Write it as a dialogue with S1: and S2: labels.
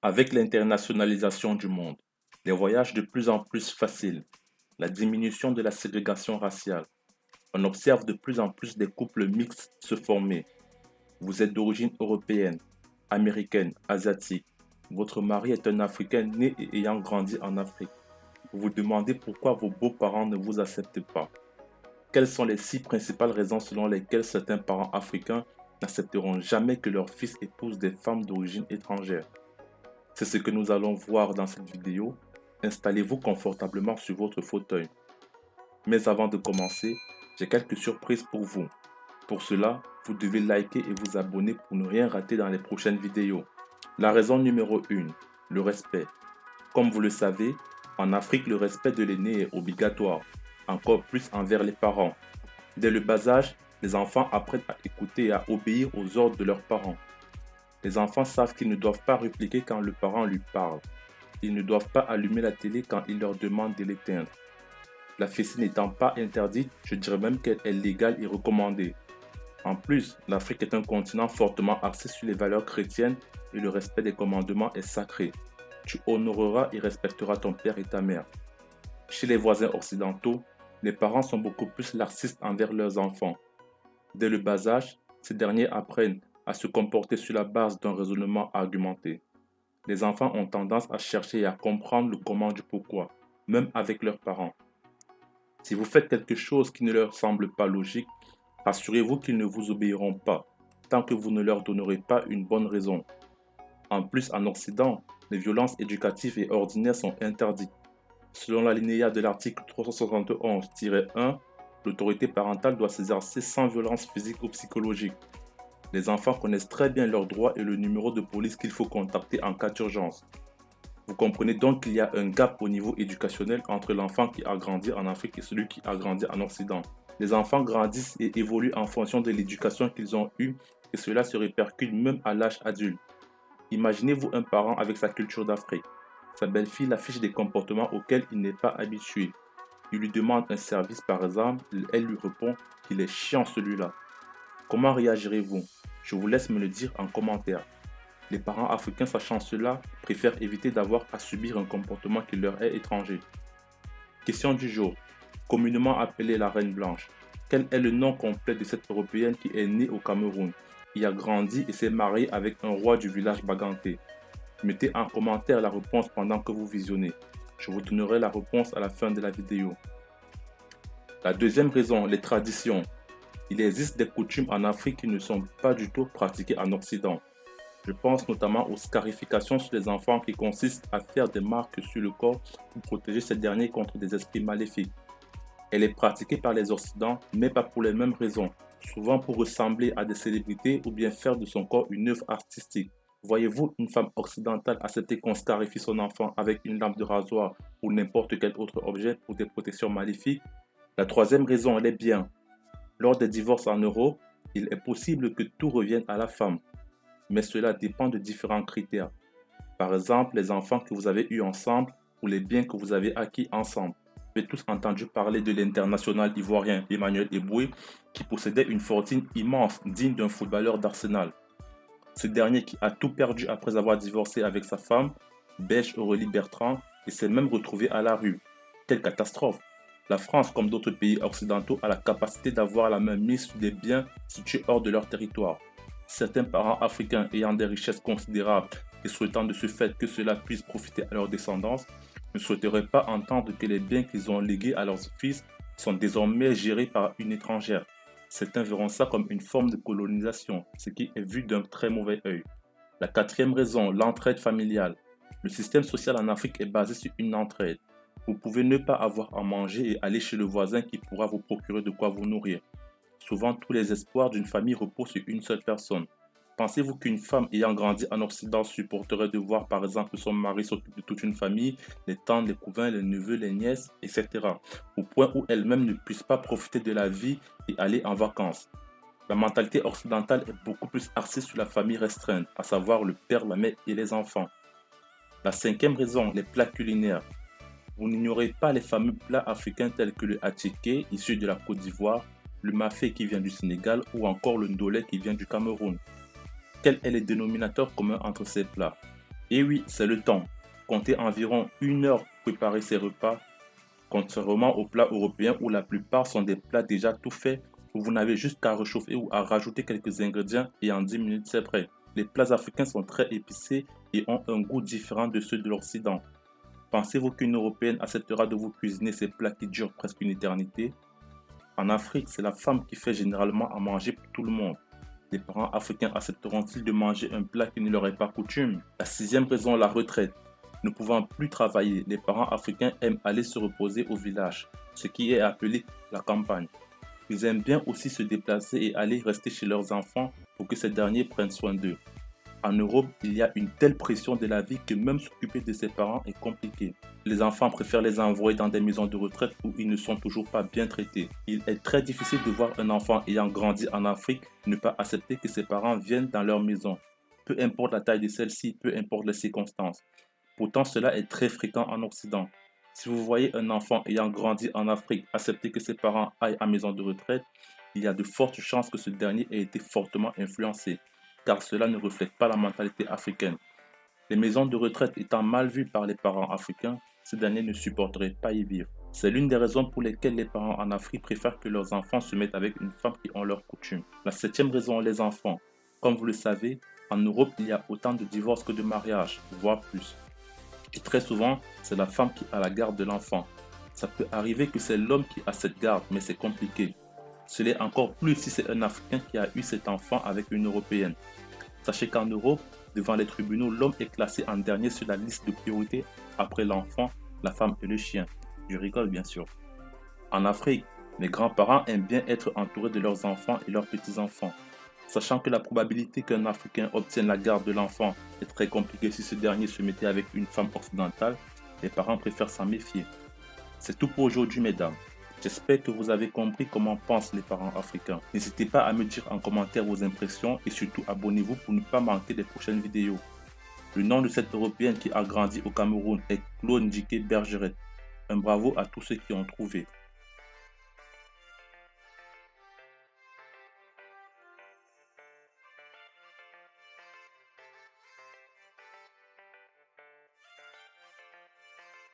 S1: Avec l'internationalisation du monde, les voyages de plus en plus faciles, la diminution de la ségrégation raciale, on observe de plus en plus des couples mixtes se former. Vous êtes d'origine européenne, américaine, asiatique. Votre mari est un Africain né et ayant grandi en Afrique. Vous vous demandez pourquoi vos beaux-parents ne vous acceptent pas. Quelles sont les 6 principales raisons selon lesquelles certains parents africains n'accepteront jamais que leurs fils épousent des femmes d'origine étrangère? C'est ce que nous allons voir dans cette vidéo. Installez-vous confortablement sur votre fauteuil. Mais avant de commencer, j'ai quelques surprises pour vous. Pour cela, vous devez liker et vous abonner pour ne rien rater dans les prochaines vidéos. La raison numéro 1, le respect. Comme vous le savez, en Afrique, le respect de l'aîné est obligatoire, encore plus envers les parents. Dès le bas âge, les enfants apprennent à écouter et à obéir aux ordres de leurs parents. Les enfants savent qu'ils ne doivent pas répliquer quand le parent lui parle. Ils ne doivent pas allumer la télé quand il leur demande de l'éteindre. La fessée n'étant pas interdite, je dirais même qu'elle est légale et recommandée. En plus, l'Afrique est un continent fortement axé sur les valeurs chrétiennes et le respect des commandements est sacré. Tu honoreras et respecteras ton père et ta mère. Chez les voisins occidentaux, les parents sont beaucoup plus laxistes envers leurs enfants. Dès le bas âge, ces derniers apprennent à se comporter sur la base d'un raisonnement argumenté. Les enfants ont tendance à chercher et à comprendre le comment du pourquoi, même avec leurs parents. Si vous faites quelque chose qui ne leur semble pas logique, assurez-vous qu'ils ne vous obéiront pas, tant que vous ne leur donnerez pas une bonne raison. En plus, en Occident, les violences éducatives et ordinaires sont interdites. Selon l'alinéa de l'article 371-1, l'autorité parentale doit s'exercer sans violence physique ou psychologique. Les enfants connaissent très bien leurs droits et le numéro de police qu'il faut contacter en cas d'urgence. Vous comprenez donc qu'il y a un gap au niveau éducationnel entre l'enfant qui a grandi en Afrique et celui qui a grandi en Occident. Les enfants grandissent et évoluent en fonction de l'éducation qu'ils ont eue et cela se répercute même à l'âge adulte. Imaginez-vous un parent avec sa culture d'Afrique. Sa belle-fille affiche des comportements auxquels il n'est pas habitué. Il lui demande un service par exemple, elle lui répond qu'il est chiant celui-là. Comment réagirez-vous? Je vous laisse me le dire en commentaire. Les parents africains sachant cela préfèrent éviter d'avoir à subir un comportement qui leur est étranger. Question du jour. Communément appelée la Reine Blanche. Quel est le nom complet de cette Européenne qui est née au Cameroun, y a grandi et s'est mariée avec un roi du village Baganté? Mettez en commentaire la réponse pendant que vous visionnez. Je vous donnerai la réponse à la fin de la vidéo. La deuxième raison, les traditions. Il existe des coutumes en Afrique qui ne sont pas du tout pratiquées en Occident. Je pense notamment aux scarifications sur les enfants qui consistent à faire des marques sur le corps pour protéger ces derniers contre des esprits maléfiques. Elle est pratiquée par les Occidents, mais pas pour les mêmes raisons, souvent pour ressembler à des célébrités ou bien faire de son corps une œuvre artistique. Voyez-vous une femme occidentale accepter qu'on scarifie son enfant avec une lame de rasoir ou n'importe quel autre objet pour des protections maléfiques? La troisième raison, elle est bien. Lors des divorces en Europe, il est possible que tout revienne à la femme, mais cela dépend de différents critères. Par exemple, les enfants que vous avez eus ensemble ou les biens que vous avez acquis ensemble. Vous avez tous entendu parler de l'international ivoirien Emmanuel Eboué qui possédait une fortune immense digne d'un footballeur d'Arsenal. Ce dernier qui a tout perdu après avoir divorcé avec sa femme, belge Aurélie Bertrand, et s'est même retrouvé à la rue. Quelle catastrophe! La France, comme d'autres pays occidentaux, a la capacité d'avoir la main mise sur des biens situés hors de leur territoire. Certains parents africains ayant des richesses considérables et souhaitant de ce fait que cela puisse profiter à leur descendance, ne souhaiteraient pas entendre que les biens qu'ils ont légués à leurs fils sont désormais gérés par une étrangère. Certains verront ça comme une forme de colonisation, ce qui est vu d'un très mauvais œil. La quatrième raison, l'entraide familiale. Le système social en Afrique est basé sur une entraide. Vous pouvez ne pas avoir à manger et aller chez le voisin qui pourra vous procurer de quoi vous nourrir. Souvent, tous les espoirs d'une famille reposent sur une seule personne. Pensez-vous qu'une femme ayant grandi en Occident supporterait de voir par exemple son mari s'occuper de toute une famille, les tantes, les cousins, les neveux, les nièces, etc. au point où elle-même ne puisse pas profiter de la vie et aller en vacances? La mentalité occidentale est beaucoup plus axée sur la famille restreinte, à savoir le père, la mère et les enfants. La cinquième raison, les plats culinaires. Vous n'ignorez pas les fameux plats africains tels que le attiqué, issu de la Côte d'Ivoire, le mafé qui vient du Sénégal ou encore le ndolé qui vient du Cameroun. Quel est le dénominateur commun entre ces plats? Et oui, c'est le temps. Comptez environ 1 heure pour préparer ces repas, contrairement aux plats européens où la plupart sont des plats déjà tout faits, où vous n'avez juste qu'à réchauffer ou à rajouter quelques ingrédients et en 10 minutes c'est prêt. Les plats africains sont très épicés et ont un goût différent de ceux de l'Occident. Pensez-vous qu'une Européenne acceptera de vous cuisiner ces plats qui durent presque une éternité? En Afrique, c'est la femme qui fait généralement à manger pour tout le monde. Les parents africains accepteront-ils de manger un plat qui ne leur est pas coutume? La sixième raison, la retraite. Ne pouvant plus travailler, les parents africains aiment aller se reposer au village, ce qui est appelé la campagne. Ils aiment bien aussi se déplacer et aller rester chez leurs enfants pour que ces derniers prennent soin d'eux. En Europe, il y a une telle pression de la vie que même s'occuper de ses parents est compliqué. Les enfants préfèrent les envoyer dans des maisons de retraite où ils ne sont toujours pas bien traités. Il est très difficile de voir un enfant ayant grandi en Afrique ne pas accepter que ses parents viennent dans leur maison. Peu importe la taille de celle-ci, peu importe les circonstances. Pourtant, cela est très fréquent en Occident. Si vous voyez un enfant ayant grandi en Afrique accepter que ses parents aillent en maison de retraite, il y a de fortes chances que ce dernier ait été fortement influencé, car cela ne reflète pas la mentalité africaine. Les maisons de retraite étant mal vues par les parents africains, ces derniers ne supporteraient pas y vivre. C'est l'une des raisons pour lesquelles les parents en Afrique préfèrent que leurs enfants se mettent avec une femme qui ont leurs coutumes. La septième raison, les enfants. Comme vous le savez, en Europe, il y a autant de divorces que de mariages, voire plus. Et très souvent, c'est la femme qui a la garde de l'enfant. Ça peut arriver que c'est l'homme qui a cette garde, mais c'est compliqué. Ce l'est encore plus si c'est un Africain qui a eu cet enfant avec une Européenne. Sachez qu'en Europe, devant les tribunaux, l'homme est classé en dernier sur la liste de priorité après l'enfant, la femme et le chien. Je rigole bien sûr. En Afrique, les grands-parents aiment bien être entourés de leurs enfants et leurs petits-enfants. Sachant que la probabilité qu'un Africain obtienne la garde de l'enfant est très compliquée si ce dernier se mettait avec une femme occidentale, les parents préfèrent s'en méfier. C'est tout pour aujourd'hui, mesdames. J'espère que vous avez compris comment pensent les parents africains. N'hésitez pas à me dire en commentaire vos impressions et surtout abonnez-vous pour ne pas manquer les prochaines vidéos. Le nom de cette Européenne qui a grandi au Cameroun est Claude Ndjike Bergeret. Un bravo à tous ceux qui ont trouvé.